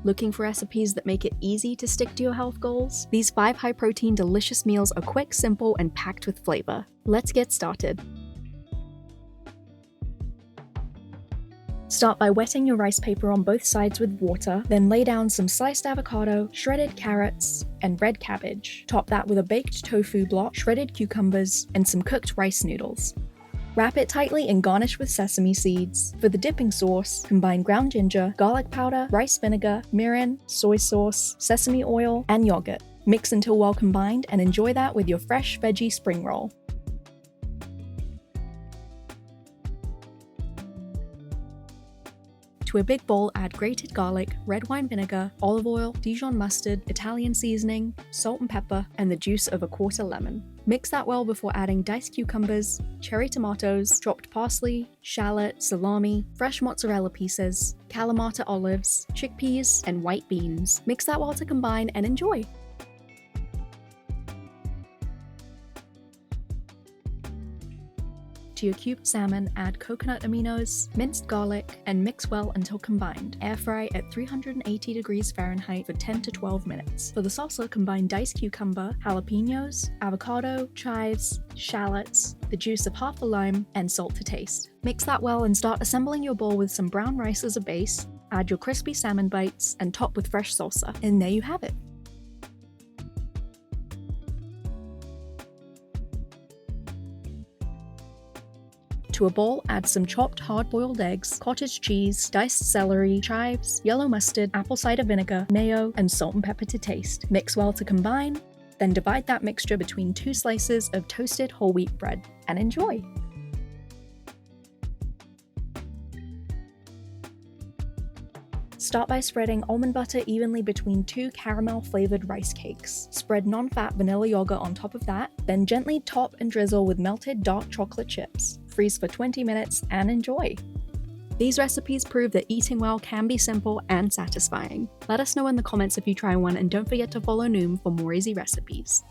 Looking for recipes that make it easy to stick to your health goals? These 5 high-protein delicious meals are quick, simple, and packed with flavor. Let's get started. Start by wetting your rice paper on both sides with water, then lay down some sliced avocado, shredded carrots, and red cabbage. Top that with a baked tofu block, shredded cucumbers, and some cooked rice noodles. Wrap it tightly and garnish with sesame seeds. For the dipping sauce, combine ground ginger, garlic powder, rice vinegar, mirin, soy sauce, sesame oil, and yogurt. Mix until well combined and enjoy that with your fresh veggie spring roll. To a big bowl, add grated garlic, red wine vinegar, olive oil, Dijon mustard, Italian seasoning, salt and pepper, and the juice of a quarter lemon. Mix that well before adding diced cucumbers, cherry tomatoes, chopped parsley, shallot, salami, fresh mozzarella pieces, kalamata olives, chickpeas, and white beans. Mix that well to combine and enjoy. To your cubed salmon, add coconut aminos, minced garlic, and mix well until combined. Air fry at 380 degrees Fahrenheit for 10 to 12 minutes. For the salsa, combine diced cucumber, jalapenos, avocado, chives, shallots, the juice of half a lime, and salt to taste. Mix that well and start assembling your bowl with some brown rice as a base. Add your crispy salmon bites and top with fresh salsa. And there you have it. To a bowl, add some chopped hard-boiled eggs, cottage cheese, diced celery, chives, yellow mustard, apple cider vinegar, mayo, and salt and pepper to taste. Mix well to combine, then divide that mixture between 2 slices of toasted whole wheat bread, and enjoy! Start by spreading almond butter evenly between 2 caramel-flavored rice cakes. Spread non-fat vanilla yogurt on top of that, then gently top and drizzle with melted dark chocolate chips. Freeze for 20 minutes and enjoy! These recipes prove that eating well can be simple and satisfying. Let us know in the comments if you try one, and don't forget to follow Noom for more easy recipes.